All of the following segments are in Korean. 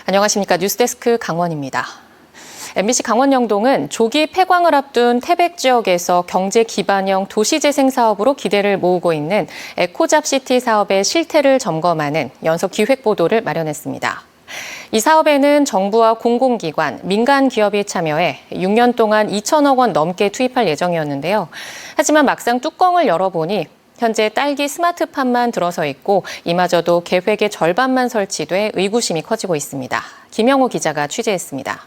안녕하십니까. 뉴스데스크 강원입니다. MBC 강원 영동은 조기 폐광을 앞둔 태백 지역에서 경제 기반형 도시재생 사업으로 기대를 모으고 있는 에코잡시티 사업의 실태를 점검하는 연석 기획보도를 마련했습니다. 이 사업에는 정부와 공공기관, 민간 기업이 참여해 6년 동안 2천억 원 넘게 투입할 예정이었는데요. 하지만 막상 뚜껑을 열어보니 현재 딸기 스마트팜만 들어서 있고 이마저도 계획의 절반만 설치돼 의구심이 커지고 있습니다. 김영호 기자가 취재했습니다.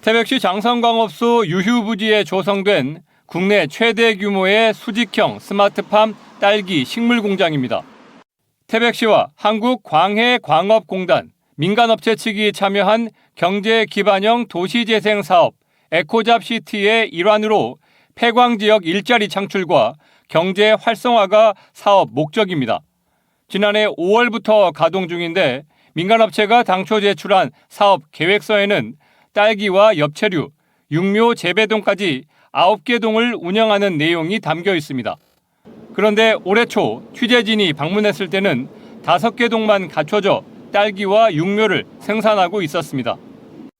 태백시 장성광업소 유휴부지에 조성된 국내 최대 규모의 수직형 스마트팜 딸기 식물 공장입니다. 태백시와 한국광해광업공단, 민간업체 측이 참여한 경제 기반형 도시재생 사업 에코잡시티의 일환으로 폐광지역 일자리 창출과 경제 활성화가 사업 목적입니다. 지난해 5월부터 가동 중인데 민간업체가 당초 제출한 사업 계획서에는 딸기와 엽채류, 육묘 재배동까지 9개 동을 운영하는 내용이 담겨 있습니다. 그런데 올해 초 취재진이 방문했을 때는 5개 동만 갖춰져 딸기와 육묘를 생산하고 있었습니다.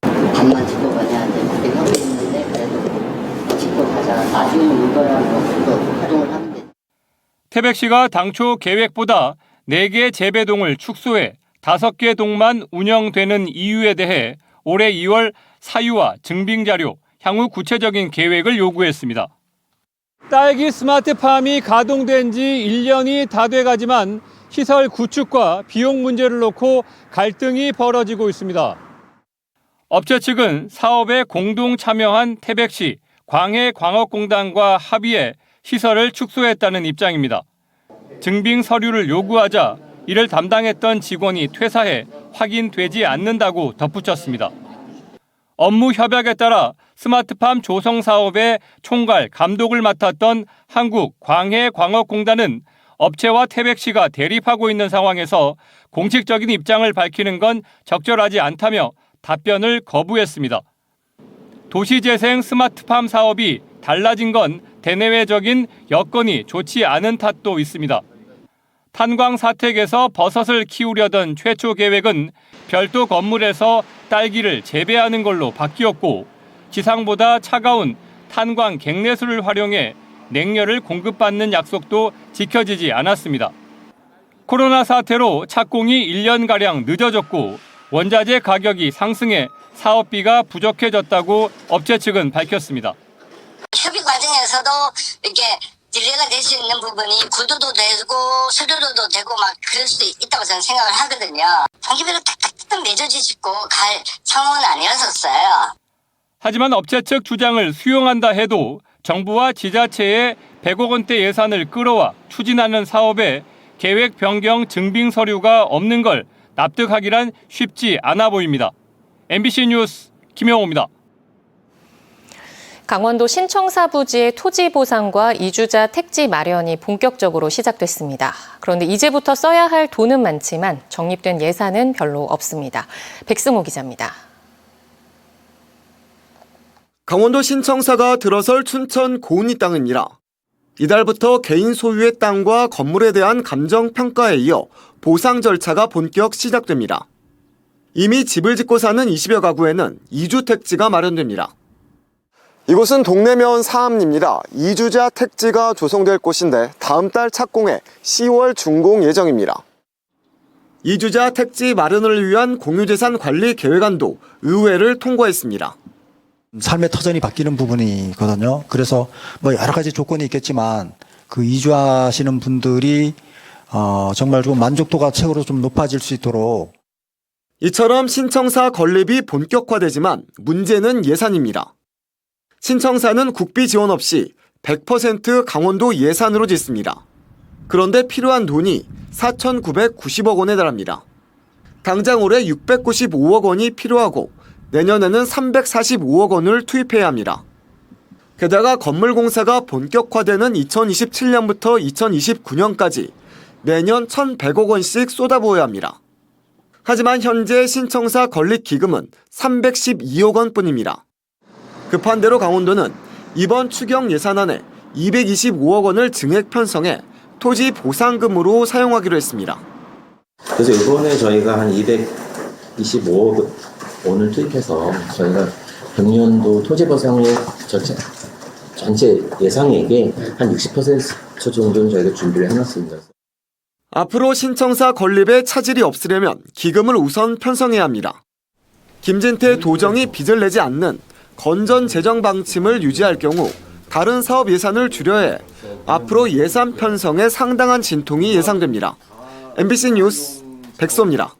밥만 짓고 가냐 이제 그렇게 하고 있는데 그래도 짓고 가자. 나중에 이거랑 또 활동을 하면 돼. 태백시가 당초 계획보다 4개 재배동을 축소해 5개 동만 운영되는 이유에 대해 올해 2월 사유와 증빙 자료, 향후 구체적인 계획을 요구했습니다. 딸기 스마트팜이 가동된 지 1년이 다 돼가지만 시설 구축과 비용 문제를 놓고 갈등이 벌어지고 있습니다. 업체 측은 사업에 공동 참여한 태백시 광해광업공단과 합의해 시설을 축소했다는 입장입니다. 증빙 서류를 요구하자 이를 담당했던 직원이 퇴사해 확인되지 않는다고 덧붙였습니다. 업무 협약에 따라 스마트팜 조성 사업의 총괄 감독을 맡았던 한국광해광업공단은 업체와 태백시가 대립하고 있는 상황에서 공식적인 입장을 밝히는 건 적절하지 않다며 답변을 거부했습니다. 도시재생 스마트팜 사업이 달라진 건 대내외적인 여건이 좋지 않은 탓도 있습니다. 탄광 사택에서 버섯을 키우려던 최초 계획은 별도 건물에서 딸기를 재배하는 걸로 바뀌었고 지상보다 차가운 탄광 갱내수를 활용해 냉열을 공급받는 약속도 지켜지지 않았습니다. 코로나 사태로 착공이 1년가량 늦어졌고 원자재 가격이 상승해 사업비가 부족해졌다고 업체 측은 밝혔습니다. 협의 과정에서도 이렇게 딜레이가 될 수 있는 부분이 구도도 되고 수도도 되고 막 그럴 수도 있다고 저는 생각을 하거든요. 단기별로 탁탁탁 맺어지고 갈 상황은 아니었었어요. 하지만 업체 측 주장을 수용한다 해도 정부와 지자체의 100억 원대 예산을 끌어와 추진하는 사업에 계획 변경 증빙 서류가 없는 걸 납득하기란 쉽지 않아 보입니다. MBC 뉴스 김영호입니다. 강원도 신청사 부지의 토지 보상과 이주자 택지 마련이 본격적으로 시작됐습니다. 그런데 이제부터 써야 할 돈은 많지만 적립된 예산은 별로 없습니다. 백승호 기자입니다. 강원도 신청사가 들어설 춘천 고은이 땅입니다. 이달부터 개인 소유의 땅과 건물에 대한 감정평가에 이어 보상 절차가 본격 시작됩니다. 이미 집을 짓고 사는 20여 가구에는 이주 택지가 마련됩니다. 이곳은 동래면 사암리입니다. 이주자 택지가 조성될 곳인데 다음 달 착공해 10월 준공 예정입니다. 이주자 택지 마련을 위한 공유재산 관리 계획안도 의회를 통과했습니다. 삶의 터전이 바뀌는 부분이거든요. 그래서 뭐 여러 가지 조건이 있겠지만 그 이주하시는 분들이 정말 좀 만족도가 최고로 좀 높아질 수 있도록. 이처럼 신청사 건립이 본격화되지만 문제는 예산입니다. 신청사는 국비 지원 없이 100% 강원도 예산으로 짓습니다. 그런데 필요한 돈이 4,990억 원에 달합니다. 당장 올해 695억 원이 필요하고 내년에는 345억 원을 투입해야 합니다. 게다가 건물 공사가 본격화되는 2027년부터 2029년까지 매년 1,100억 원씩 쏟아부어야 합니다. 하지만 현재 신청사 건립 기금은 312억 원뿐입니다. 급한 대로 강원도는 이번 추경 예산안에 225억 원을 증액 편성해 토지 보상금으로 사용하기로 했습니다. 그래서 이번에 저희가 한 200 25억 원을 투입해서 저희가 금년도 토지보상의 전체 예상액의 한 60% 정도는 저희가 준비를 해놨습니다. 앞으로 신청사 건립에 차질이 없으려면 기금을 우선 편성해야 합니다. 김진태 도정이 빚을 내지 않는 건전 재정 방침을 유지할 경우 다른 사업 예산을 줄여야 해 앞으로 예산 편성에 상당한 진통이 예상됩니다. MBC 뉴스 백소입니다.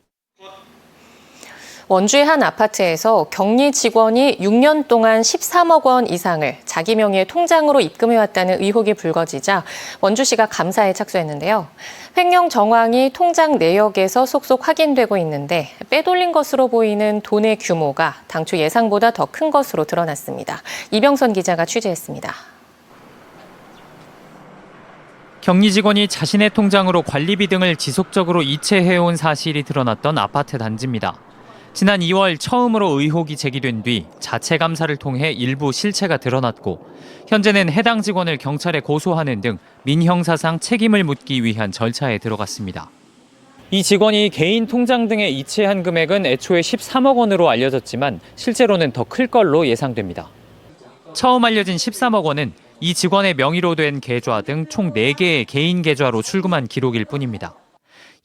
원주의 한 아파트에서 격리 직원이 6년 동안 13억 원 이상을 자기 명의의 통장으로 입금해왔다는 의혹이 불거지자 원주시가 감사에 착수했는데요. 횡령 정황이 통장 내역에서 속속 확인되고 있는데 빼돌린 것으로 보이는 돈의 규모가 당초 예상보다 더 큰 것으로 드러났습니다. 이병선 기자가 취재했습니다. 격리 직원이 자신의 통장으로 관리비 등을 지속적으로 이체해온 사실이 드러났던 아파트 단지입니다. 지난 2월 처음으로 의혹이 제기된 뒤 자체 감사를 통해 일부 실체가 드러났고 현재는 해당 직원을 경찰에 고소하는 등 민형사상 책임을 묻기 위한 절차에 들어갔습니다. 이 직원이 개인 통장 등에 이체한 금액은 애초에 13억 원으로 알려졌지만 실제로는 더 클 걸로 예상됩니다. 처음 알려진 13억 원은 이 직원의 명의로 된 계좌 등 총 4개의 개인 계좌로 출금한 기록일 뿐입니다.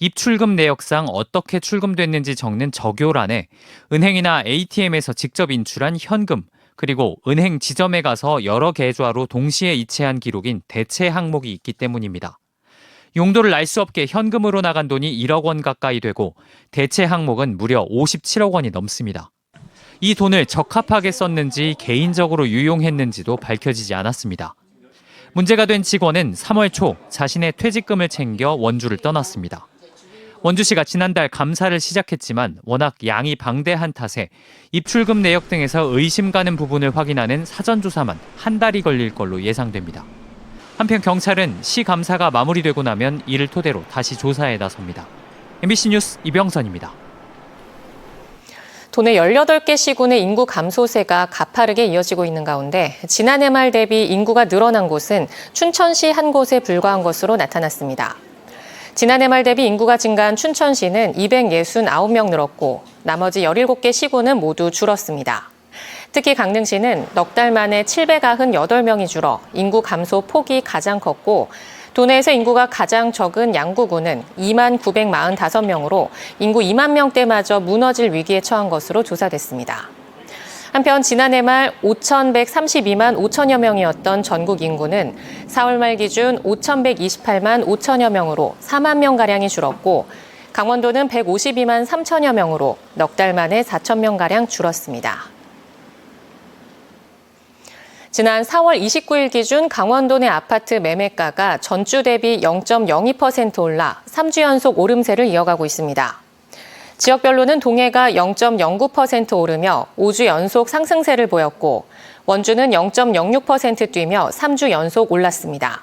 입출금 내역상 어떻게 출금됐는지 적는 적요란에 은행이나 ATM에서 직접 인출한 현금, 그리고 은행 지점에 가서 여러 계좌로 동시에 이체한 기록인 대체 항목이 있기 때문입니다. 용도를 알 수 없게 현금으로 나간 돈이 1억 원 가까이 되고 대체 항목은 무려 57억 원이 넘습니다. 이 돈을 적합하게 썼는지 개인적으로 유용했는지도 밝혀지지 않았습니다. 문제가 된 직원은 3월 초 자신의 퇴직금을 챙겨 원주를 떠났습니다. 원주시가 지난달 감사를 시작했지만 워낙 양이 방대한 탓에 입출금 내역 등에서 의심 가는 부분을 확인하는 사전조사만 한 달이 걸릴 걸로 예상됩니다. 한편 경찰은 시 감사가 마무리되고 나면 이를 토대로 다시 조사에 나섭니다. MBC 뉴스 이병선입니다. 도내 18개 시군의 인구 감소세가 가파르게 이어지고 있는 가운데 지난해 말 대비 인구가 늘어난 곳은 춘천시 한 곳에 불과한 것으로 나타났습니다. 지난해 말 대비 인구가 증가한 춘천시는 269명 늘었고 나머지 17개 시군은 모두 줄었습니다. 특히 강릉시는 넉 달 만에 798명이 줄어 인구 감소 폭이 가장 컸고 도내에서 인구가 가장 적은 양구군은 2만 945명으로 인구 2만 명대마저 무너질 위기에 처한 것으로 조사됐습니다. 한편 지난해 말 5,132만 5천여 명이었던 전국 인구는 4월 말 기준 5,128만 5천여 명으로 4만 명가량이 줄었고 강원도는 152만 3천여 명으로 넉 달 만에 4천 명가량 줄었습니다. 지난 4월 29일 기준 강원도 내 아파트 매매가가 전주 대비 0.02% 올라 3주 연속 오름세를 이어가고 있습니다. 지역별로는 동해가 0.09% 오르며 5주 연속 상승세를 보였고 원주는 0.06% 뛰며 3주 연속 올랐습니다.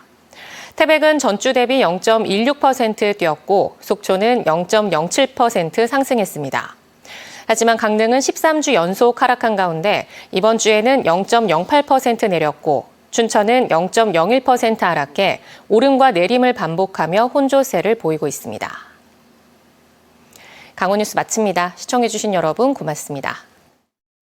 태백은 전주 대비 0.16% 뛰었고 속초는 0.07% 상승했습니다. 하지만 강릉은 13주 연속 하락한 가운데 이번 주에는 0.08% 내렸고 춘천은 0.01% 하락해 오름과 내림을 반복하며 혼조세를 보이고 있습니다. 강원뉴스 마칩니다. 시청해주신 여러분 고맙습니다.